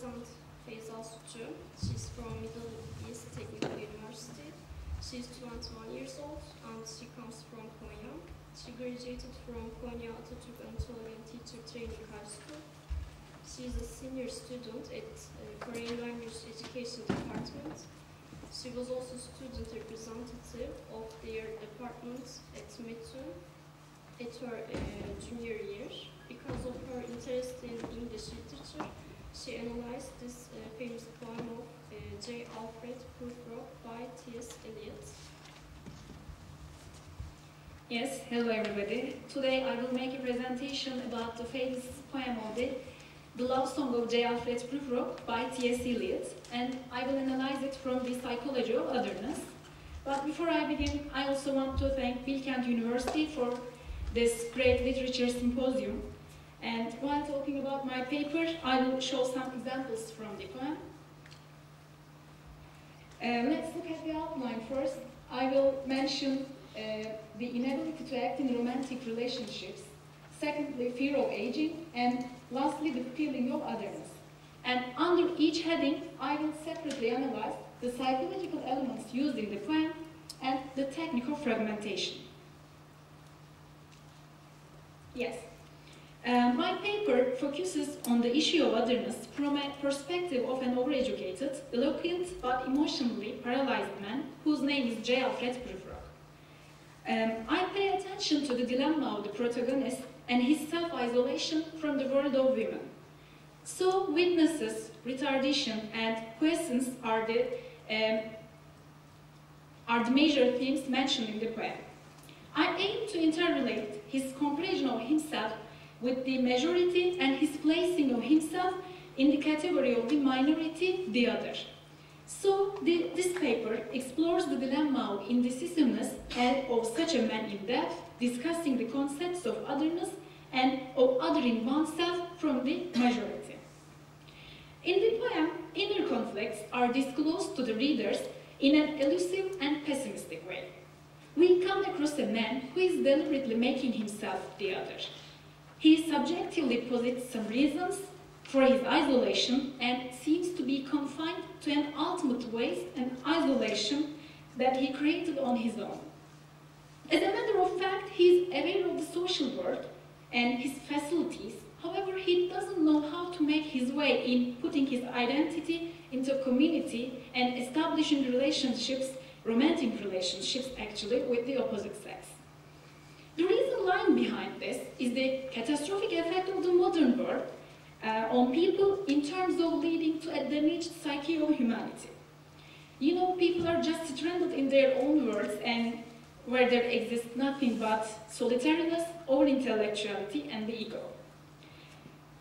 present Feyza Sütçü. She's from Middle East Technical University. She's 21 years old and she comes from Konya. She graduated from Konya Atatürk Anatolian Teacher Training High School. She is a senior student at Korean Language Education Department. She was also student representative of their department at METU at her junior year. Because of her interest in English literature, she analyzed this famous poem of J. Alfred, Prufrock by T.S. Eliot. Yes, hello everybody. Today I will make a presentation about the famous poem of the love song of J. Alfred Prufrock by T.S. Eliot, and I will analyze it from the psychology of otherness. But before I begin, I also want to thank Bilkent University for this great literature symposium. And while talking about my paper, I will show some examples from the poem. Let's look at the outline first. I will mention the inability to act in romantic relationships. Secondly, fear of aging. And lastly, the feeling of otherness. And under each heading, I will separately analyze the psychological elements used in the poem and the technique of fragmentation. Yes. My paper focuses on the issue of otherness from a perspective of an overeducated, eloquent, but emotionally paralyzed man whose name is J. Alfred Prufrock. I pay attention to the dilemma of the protagonist and his self-isolation from the world of women. So, weaknesses, retardation, and questions are the major themes mentioned in the poem. I aim to interrelate his comparison of himself with the majority and his placing of himself in the category of the minority, the other. So, this paper explores the dilemma of indecisiveness and of such a man in depth, discussing the concepts of otherness and of othering oneself from the majority. In the poem, inner conflicts are disclosed to the readers in an elusive and pessimistic way. We come across a man who is deliberately making himself the other. He subjectively posits some reasons for his isolation and seems to be confined to an ultimate waste and isolation that he created on his own. As a matter of fact, he is aware of the social world and his facilities. However, he doesn't know how to make his way in putting his identity into a community and establishing relationships, romantic relationships actually, with the opposite sex. The reason lying behind this is the catastrophic effect of the modern world on people in terms of leading to a damaged psyche of humanity. You know, people are just stranded in their own worlds and where there exists nothing but solitariness, over-intellectuality, and the ego.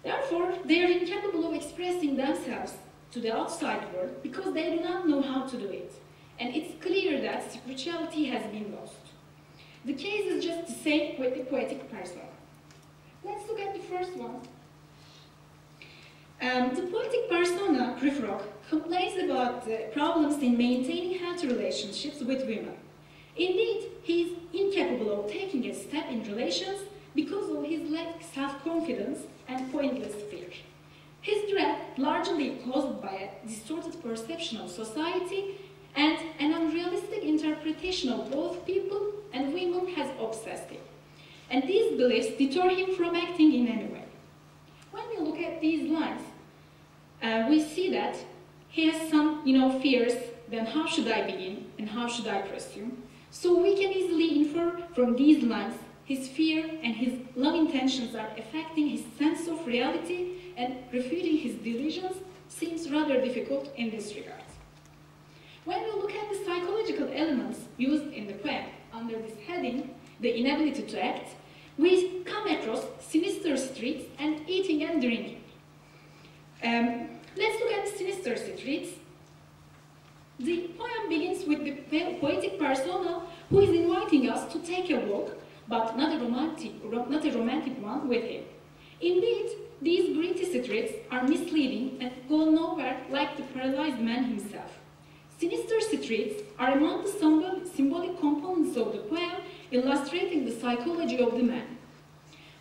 Therefore, they are incapable of expressing themselves to the outside world because they do not know how to do it. And it's clear that spirituality has been lost. The case is just the same with the poetic persona. Let's look at the first one. The poetic persona, Prufrock, complains about problems in maintaining healthy relationships with women. Indeed, he is incapable of taking a step in relations because of his lack of self-confidence and pointless fear. His dread, largely caused by a distorted perception of society and an unrealistic interpretation of both people and women, has obsessed him. And these beliefs deter him from acting in any way. When we look at these lines, we see that he has some, fears. Then how should I begin and how should I presume? So we can easily infer from these lines his fear and his love intentions are affecting his sense of reality, and refuting his delusions seems rather difficult in this regard. When we look at the psychological elements used in the poem under this heading, the inability to act, we come across sinister streets and eating and drinking. Let's look at the sinister streets. The poem begins with the poetic persona who is inviting us to take a walk, but not a romantic one, with him. Indeed, these gritty streets are misleading and go nowhere like the paralyzed man himself. Sinister streets are among the symbolic components of the poem, illustrating the psychology of the man.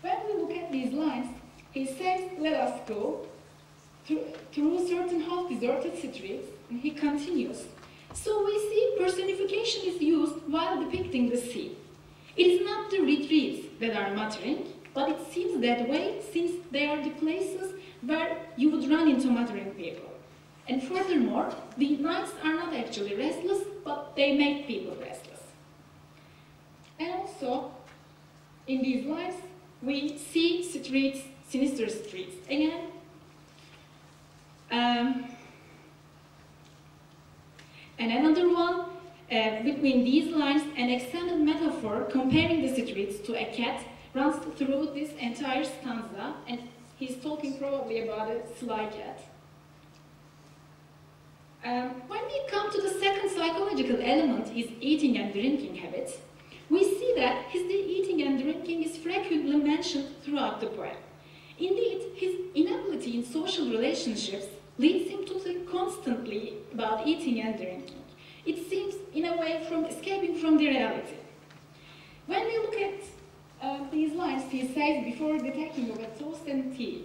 When we look at these lines, he says, "Let us go," through certain half-deserted streets, and he continues. So we see personification is used while depicting the sea. It is not the retreats that are muttering, but it seems that way since they are the places where you would run into muttering people. And furthermore, the nights are not actually restless, but they make people restless. And also, in these lines, we see streets, sinister streets again. And another one, between these lines, an extended metaphor comparing the streets to a cat runs through this entire stanza, and he's talking probably about a sly cat. When we come to the second psychological element, his eating and drinking habits, we see that his eating and drinking is frequently mentioned throughout the poem. Indeed, his inability in social relationships leads him to think constantly about eating and drinking. It seems, in a way, from escaping from the reality. When we look at these lines, he says, before the taking of a toast and tea,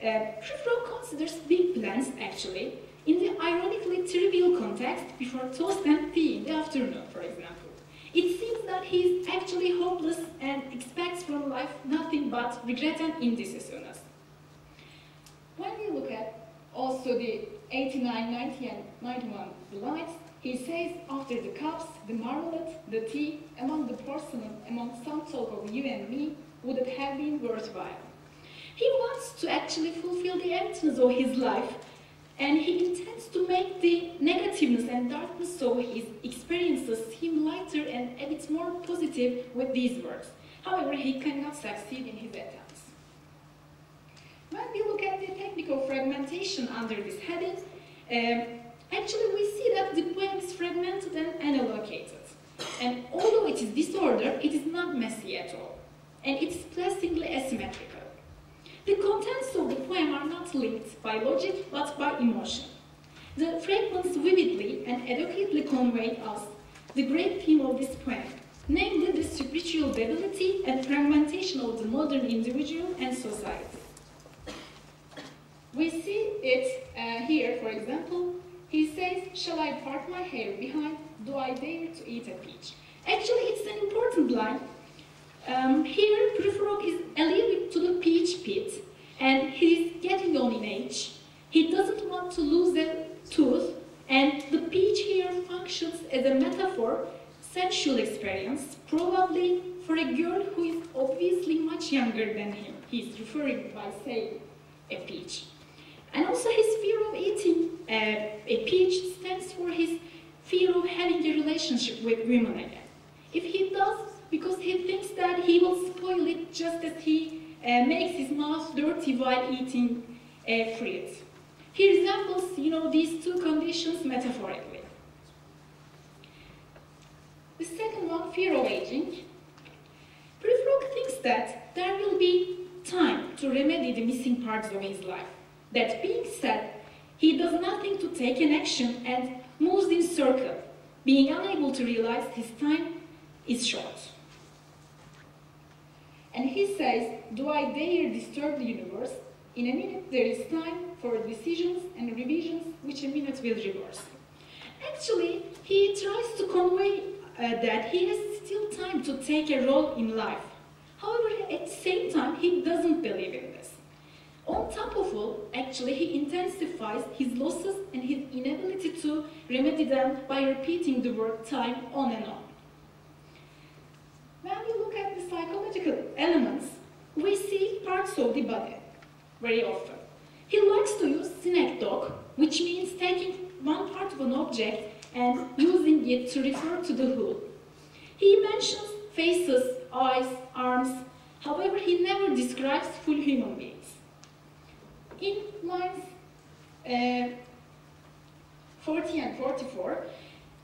Prufrock considers big plans, actually, in the ironically trivial context before toast and tea in the afternoon, for example. It seems that he is actually hopeless and expects from life nothing but regret and indecisiveness. When we look at also the 89, 90, and 91 lines, he says, after the cups, the marmalade, the tea, among the porcelain, among some talk of you and me, would it have been worthwhile? He wants to actually fulfill the emptiness of his life, and he intends to make the negativeness and darkness of his experiences seem lighter and a bit more positive with these words. However, he cannot succeed in his attempts. When we look at the technique of fragmentation under this heading, actually we see that the poem is fragmented and unallocated. And although it is disordered, it is not messy at all. And it is pleasingly asymmetrical. The contents of the poem are not linked by logic, but by emotion. The fragments vividly and adequately convey us the great theme of this poem, namely the spiritual debility and fragmentation of the modern individual and society. We see it here, for example. He says, shall I part my hair behind? Do I dare to eat a peach? Actually, it's an important line. Here, Prufrock is alluding to the peach pit, and he's getting on in age. He doesn't want to lose a tooth, and the peach here functions as a metaphor, sensual experience, probably for a girl who is obviously much younger than him. He's referring by saying a peach. And also his fear of eating a peach stands for his fear of having a relationship with women again. If he does, because he thinks that he will spoil it just as he makes his mouth dirty while eating fruit. He resembles, these two conditions metaphorically. The second one, fear of aging. Prufrock thinks that there will be time to remedy the missing parts of his life. That being said, he does nothing to take an action and moves in circle, being unable to realize his time is short. And he says, do I dare disturb the universe? In a minute there is time for decisions and revisions, which a minute will reverse. Actually, he tries to convey that he has still time to take a role in life. However, at the same time, he doesn't believe in this. On top of all, actually, he intensifies his losses and his inability to remedy them by repeating the word time on and on. When we look at the psychological elements, we see parts of the body very often. He likes to use synecdoche, which means taking one part of an object and using it to refer to the whole. He mentions faces, eyes, arms, however, he never describes full human beings. In lines 40 and 44,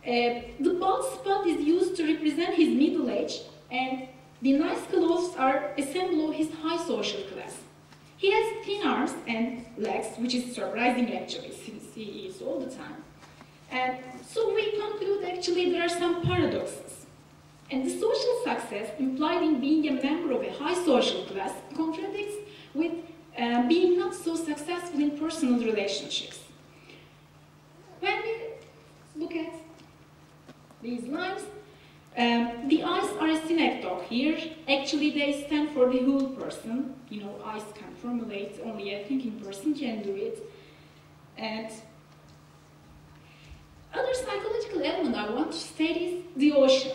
the bald spot is used to represent his middle age, and the nice clothes are a symbol of his high social class. He has thin arms and legs, which is surprising actually, since he is all the time. And so we conclude actually there are some paradoxes. And the social success implied in being a member of a high social class contradicts with being not so successful in personal relationships. When we look at these lines, the eyes are a synecdoche here. Actually, they stand for the whole person. You know, eyes can formulate, only a thinking person can do it. And other psychological element I want to state is the ocean.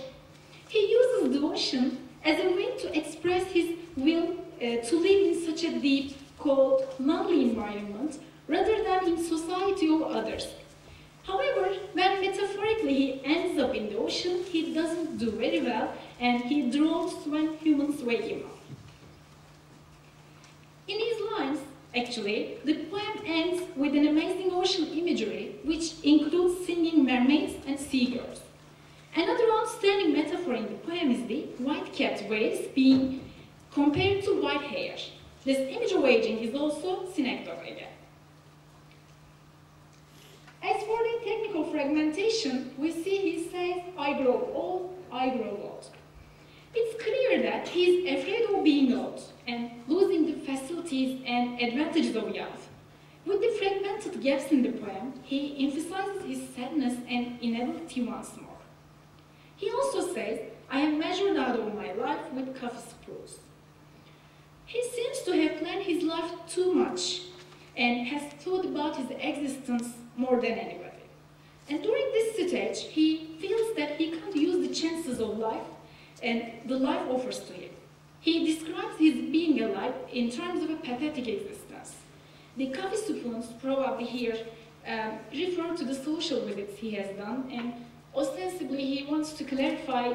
He uses the ocean as a way to express his will to live in such a deep, cold, lonely environment rather than in society of others. However, when metaphorically he ends up in the ocean, he doesn't do very well and he drowns when humans wake him up. In his lines, actually, the poem ends with an amazing ocean imagery which includes singing mermaids and seagulls. Another outstanding metaphor in the poem is the white-capped waves being compared to white hair. This image of aging is also synecdoche again. As for the technical fragmentation, we see he says, I grow old, I grow old. It's clear that he is afraid of being old and losing the facilities and advantages of youth. With the fragmented gaps in the poem, he emphasizes his sadness and inability once more. He also says, I am measured out of my life with coffee spoons. He seems to have planned his life too much and has thought about his existence more than anybody. And during this stage, he feels that he can't use the chances of life and the life offers to him. He describes his being alive in terms of a pathetic existence. The coffee spoons probably here refer to the social visits he has done, and ostensibly he wants to clarify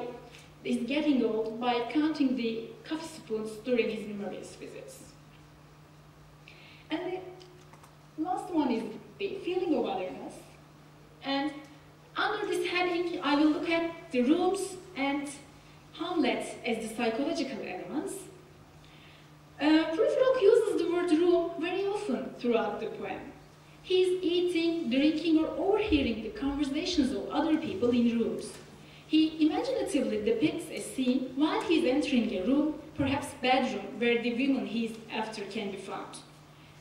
his getting old by counting the coffee spoons during his numerous visits. And the last one is the feeling of otherness. And under this heading, I will look at the rooms and Hamlet as the psychological elements. Prufrock uses the word room very often throughout the poem. He is eating, drinking, or overhearing the conversations of other people in rooms. He imaginatively depicts a scene while he is entering a room, perhaps bedroom, where the woman he is after can be found.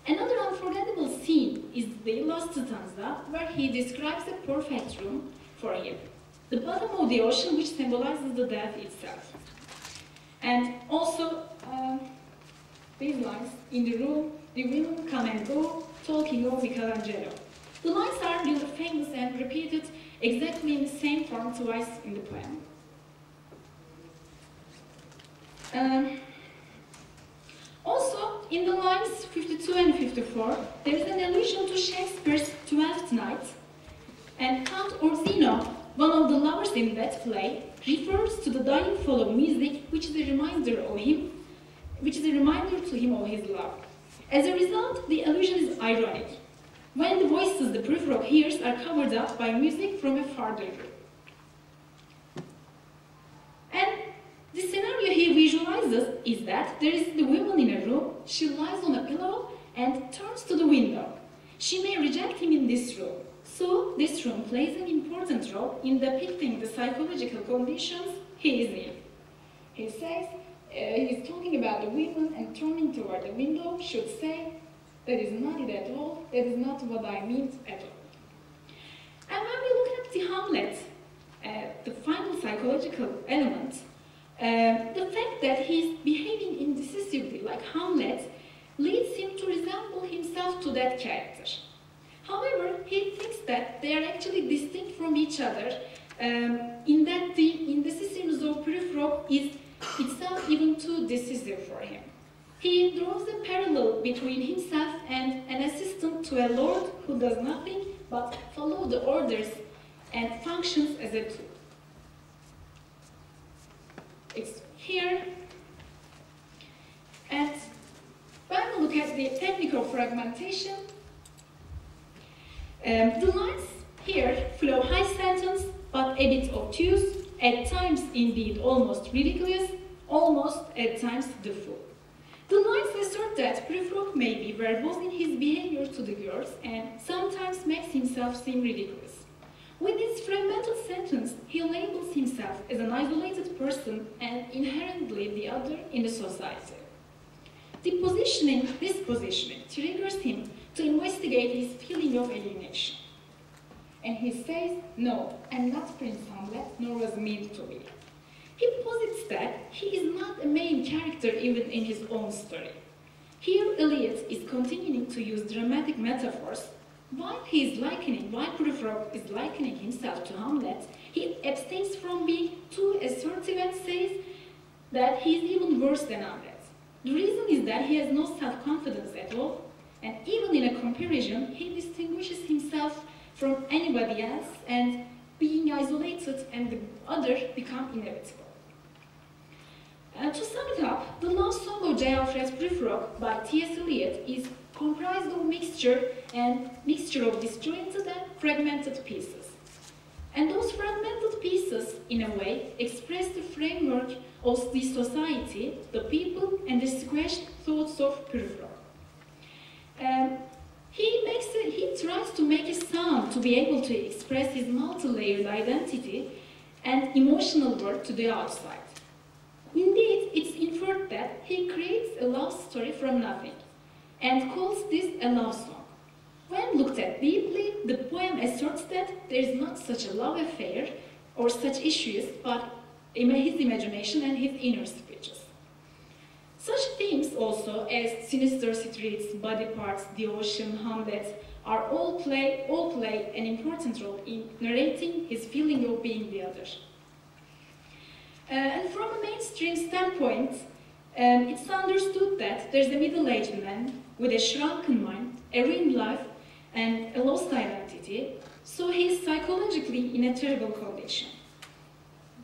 Another unforgettable scene is the last stanza, where he describes a perfect room for him, the bottom of the ocean, which symbolizes the death itself. And also, these lines, in the room, the women come and go, talking of Michelangelo. The lines are really famous and repeated exactly in the same form twice in the poem. Also, in the lines 52 and 54, there is an allusion to Shakespeare's Twelfth Night, and Count Orsino, one of the lovers in that play, refers to the dying fall of music, which is a reminder to him of his love. As a result, the allusion is ironic, when the voices the Prufrock hears are covered up by music from a farther room. And the scenario he visualizes is that there is the woman in a room, she lies on a pillow and turns to the window. She may reject him in this room, so this room plays an important role in depicting the psychological conditions he is in. He says, he's talking about the woman and turning toward the window should say, that is not it at all, that is not what I mean at all. And when we look at the Hamlet, the final psychological element, the fact that he's behaving indecisively like Hamlet leads him to resemble himself to that character. However, he thinks that they are actually distinct from each other, in that the indecisiveness of Prufrock is itself even too decisive for him. He draws a parallel between himself and an assistant to a lord who does nothing but follow the orders and functions as a tool. It's here. And when we look at the technical fragmentation, the lines here flow high sentence, but a bit obtuse, at times indeed almost ridiculous, almost at times the fool. The lines assert that Prufrock may be verbose in his behavior to the girls and sometimes makes himself seem ridiculous. With this fragmented sentence, he labels himself as an isolated person and inherently the other in the society. this positioning triggers him to investigate his feeling of alienation. And he says, no, I'm not Prince Hamlet, nor was meant to be. He posits that he is not a main character even in his own story. Here, Eliot is continuing to use dramatic metaphors. While Prufrock is likening himself to Hamlet, he abstains from being too assertive and says that he is even worse than Hamlet. The reason is that he has no self-confidence at all, and even in a comparison, he distinguishes himself from anybody else, and being isolated and the other become inevitable. To sum it up, the love song of J. Alfred Prufrock by T.S. Eliot is comprised of mixture of disjointed and fragmented pieces. And those fragmented pieces, in a way, express the framework of the society, the people, and the squashed thoughts of Prufrock. He tries to make a sound to be able to express his multi-layered identity and emotional world to the outside. Indeed, it's inferred that he creates a love story from nothing and calls this a love song. When looked at deeply, the poem asserts that there is not such a love affair or such issues, but his imagination and his inner speeches. Such themes also as sinister streets, body parts, the ocean, Hamlet, all play an important role in narrating his feeling of being the other. And from a mainstream standpoint, it's understood that there's a middle-aged man with a shrunken mind, a ruined life, and a lost identity, so he's psychologically in a terrible condition.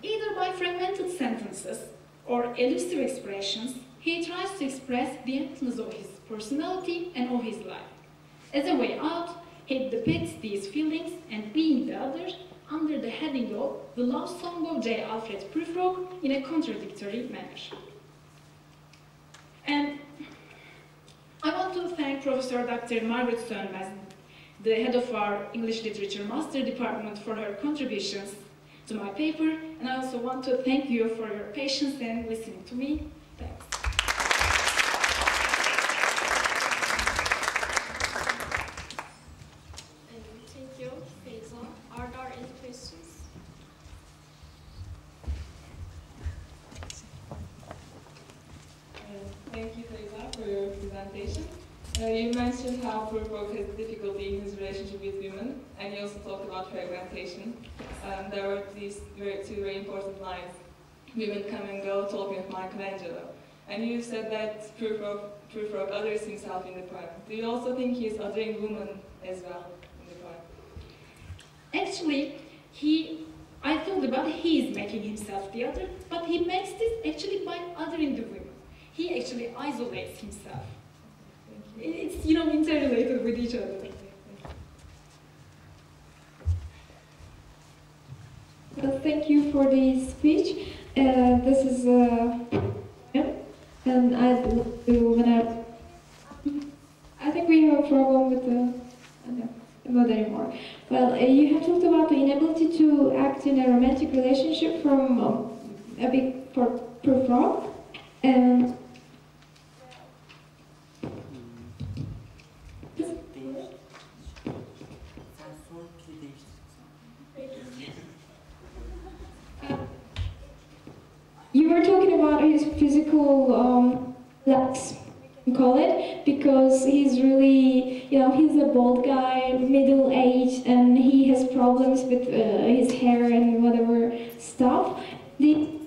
Either by fragmented sentences or elusive expressions, he tries to express the emptiness of his personality and of his life. As a way out, he depicts these feelings and being the other under the heading of the love song of J. Alfred Prufrock in a contradictory manner. And I want to thank Professor Dr. Margaret Sönmez, the head of our English Literature Master Department, for her contributions to my paper, and I also want to thank you for your patience and listening to me. Thanks. Thank you, Feyza. Are there any questions? Thank you, Feyza, for your presentation. You mentioned how Prufrock has difficulty in his relationship with women, and you also talked about fragmentation. There were these two very important lines, women come and go, talking of Michelangelo. And you said that Prufrock others himself in the poem. Do you also think he is othering women as well in the poem? Actually, I thought about he is making himself the other, but he makes this actually by othering the women. He actually isolates himself. It's, interrelated with each other. Well, thank you for the speech. This is and I think we have a problem with not anymore. Well, you have talked about the inability to act in a romantic relationship from a big Prufrock, and you were talking about his physical lacks, you call it, because he's really, he's a bald guy, middle-aged, and he has problems with his hair and whatever stuff. He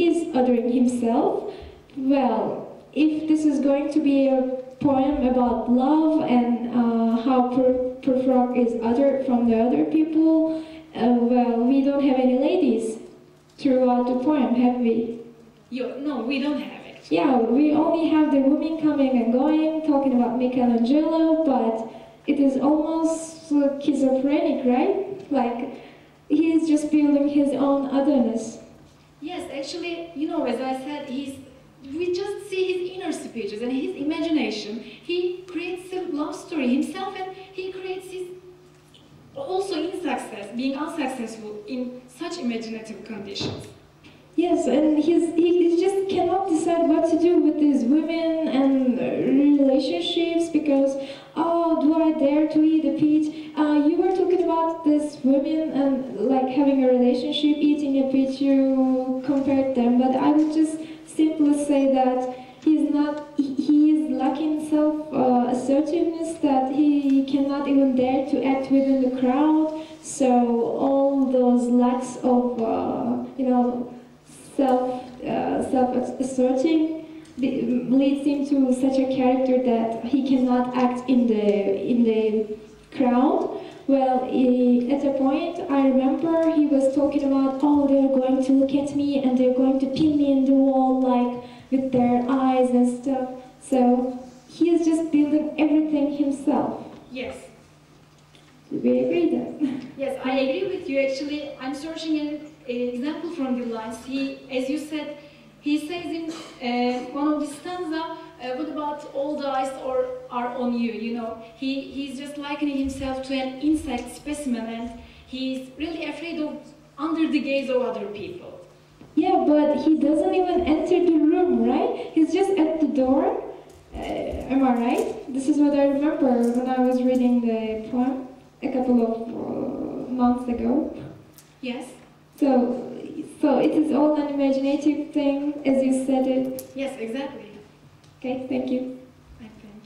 is othering himself. Well, if this is going to be a poem about love and how Prufrock is othered from the other people, well, we don't have any ladies throughout the poem, have we? No, we don't have it. Yeah, we only have the women coming and going, talking about Michelangelo, but it is almost schizophrenic, right? Like, he is just building his own otherness. Yes, actually, as I said, we just see his inner speeches and his imagination. He creates a love story himself, and he creates his also in success, being unsuccessful in such imaginative conditions. Yes, and he just cannot decide what to do with these women and relationships because, oh, do I dare to eat a peach? You were talking about this women and like having a relationship, eating a peach, you compared them, but I would just simply say that he is lacking self-assertiveness that he cannot even dare to act within the crowd, so all those lacks of, self-asserting leads him to such a character that he cannot act in the crowd. Well, at a point, I remember he was talking about, oh, they're going to look at me and they're going to pin me in the wall, like, with their eyes and stuff. So, he is just building everything himself. Yes. Do we agree then? Yes, I agree with you. Actually, I'm searching an example from the lines. He, as you said, he says in one of the stanza, what about all the eyes are on you, you know? He's just likening himself to an insect specimen and he's really afraid of under the gaze of other people. Yeah, but he doesn't even enter the room, right? He's just at the door. Am I right? This is what I remember when I was reading the poem a couple of months ago. Yes. So it is all an imaginative thing, as you said it. Yes, exactly. Okay, thank you. I think.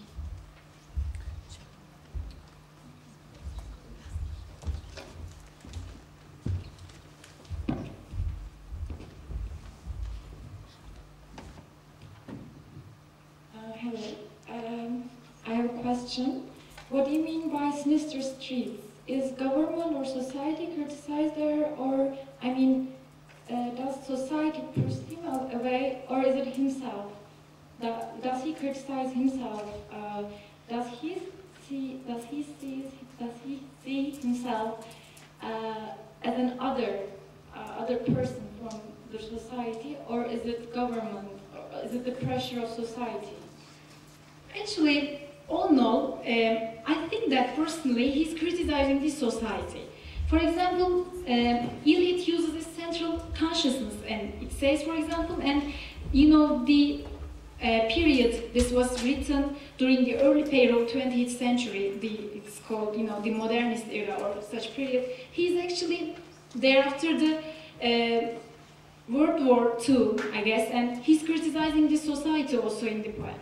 Hello. I have a question. What do you mean by sinister streets? Is government or society criticized there, or, I mean, does society push him away, or is it himself? Does he criticize himself? Does he see himself as an other person from the society, or is it government? Or is it the pressure of society? Actually, all in all, I think that personally he's criticizing this society. For example, Eliot uses this central consciousness, and it says, for example, and you know, the period this was written during the early period of 20th century, it's called, you know, the modernist era or such period. He's actually thereafter the World War II, I guess, and he's criticizing this society also in the poem.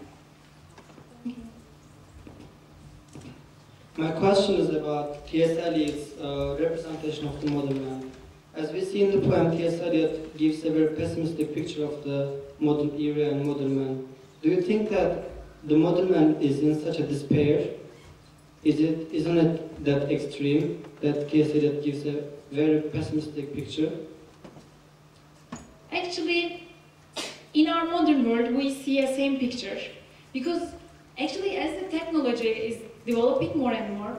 My question is about T.S. Eliot's representation of the modern man. As we see in the poem, T.S. Eliot gives a very pessimistic picture of the modern era and modern man. Do you think that the modern man is in such a despair? Isn't it that extreme that T.S. Eliot gives a very pessimistic picture? Actually, in our modern world, we see a same picture. Because actually, as the technology is developing more and more,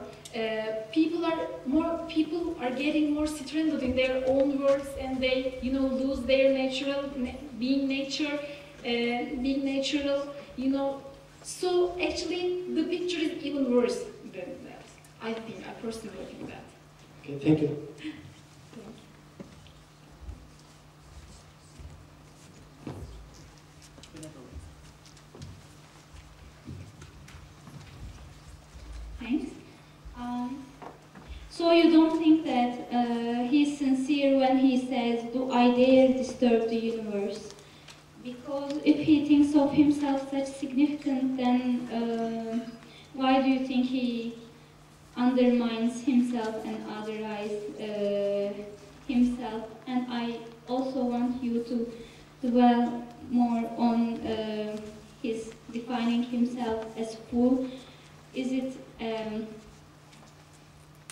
people are getting more stranded in their own worlds, and they, you know, lose their being natural, you know. So actually, the picture is even worse than that. I personally think that. Okay, thank you. Thanks. So you don't think that he's sincere when he says, "Do I dare disturb the universe?" Because if he thinks of himself such significant, then why do you think he undermines himself and otherizes himself? And I also want you to dwell more on his defining himself as fool. Is it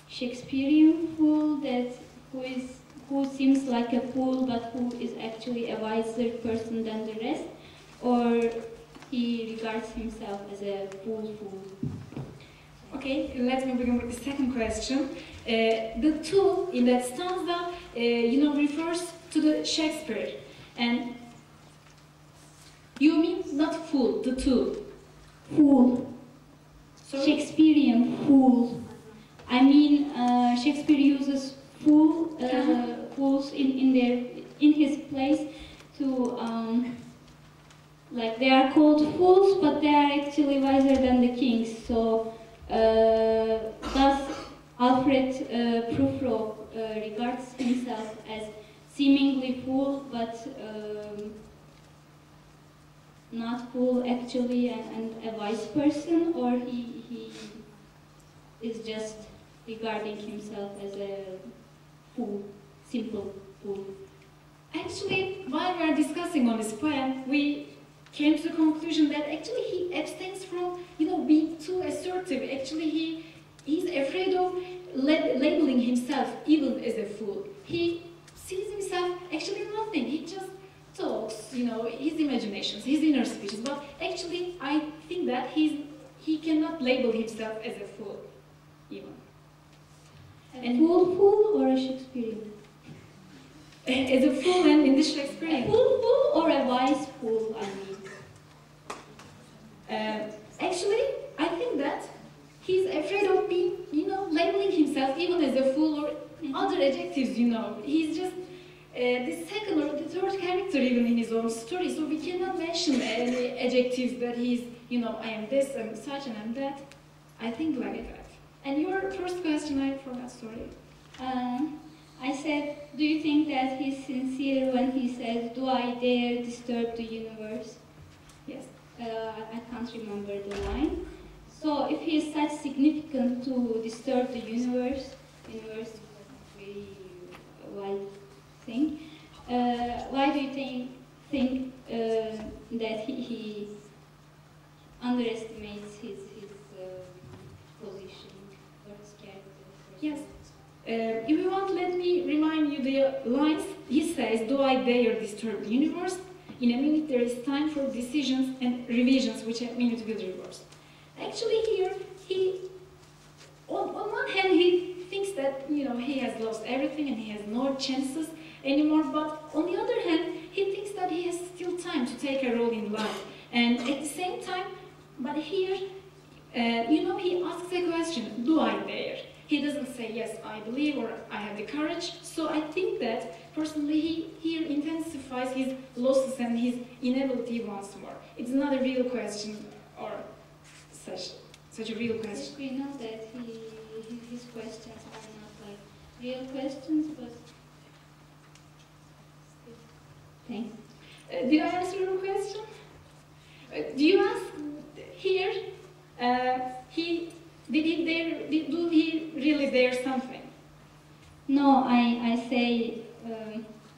Shakespearean fool that who seems like a fool but who is actually a wiser person than the rest, or he regards himself as a fool? Okay, let me begin with the second question. The two in that stanza, you know, refers to the Shakespeare, and you mean not fool, the two. Fool. Sorry? Shakespearean fool. I mean, Shakespeare uses fools in his place, to, like they are called fools, but they are actually wiser than the kings. So thus Alfred Prufrock regards himself as seemingly fool, but not fool actually, and a wise person, or he is just regarding himself as a fool, simple fool. Actually, while we are discussing on this poem, we came to the conclusion that actually he abstains from, being too assertive. Actually, he's afraid of labeling himself even as a fool. He sees himself actually nothing. He just talks, his imaginations, his inner speeches. But actually, I think that he cannot label himself as a fool, even. A fool or a Shakespearean? As a fool and in the Shakespearean. A fool or a wise fool, I mean. Actually, I think that he's afraid of being, labeling himself even as a fool or other adjectives, He's just the second or the third character even in his own story, so we cannot mention any adjectives that he's, I am this, I'm such, and I'm that. I think like that. And your first question, I forgot, sorry. I said, do you think that he's sincere when he says, do I dare disturb the universe? Yes. I can't remember the line. So if he is such significant to disturb the universe is a very wide thing, why do you think that he underestimates his position or his character? Yes. If you want, let me remind you the lines. He says, do I dare disturb the universe? In a minute there is time for decisions and revisions, which a minute will reverse. Actually here, on one hand, he thinks that, he has lost everything and he has no chances anymore, but on the other hand, he thinks that he has still time to take a role in life. And at the same time, but here, he asks a question, do I dare? He doesn't say, yes, I believe, or I have the courage. So I think that, personally, he here intensifies his losses and his inability once more. It's not a real question, or such a real question. Yes, we know that his questions are not like real questions, but thanks. Did I answer your question? Do you ask here, do he really dare something? No, I say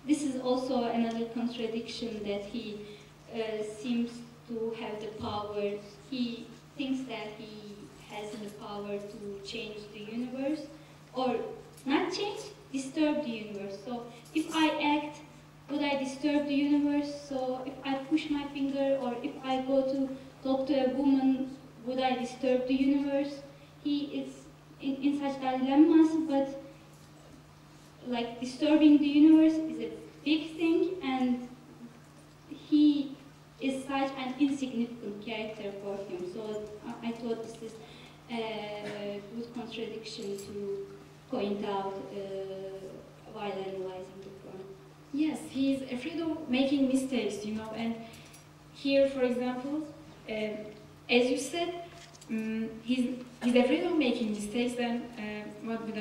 this is also another contradiction, that he seems to have the power. He thinks that he has the power to change the universe, or not change, disturb the universe. So if I act, would I disturb the universe? So if I push my finger, or if I go to talk to a woman, would I disturb the universe? He is in such dilemmas, but like disturbing the universe is a big thing, and he is such an insignificant character for him. So I thought this is a good contradiction to point out while analyzing the poem. Yes, he's afraid of making mistakes, and here, for example, as you said, he's afraid of making mistakes. Then what would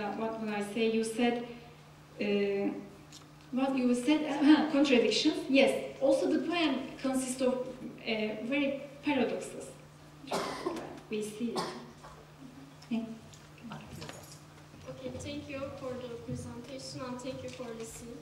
I say? You said what you said. Contradictions. Yes. Also, the poem consists of very paradoxes. We see it. Okay. Okay, thank you for the presentation and thank you for listening.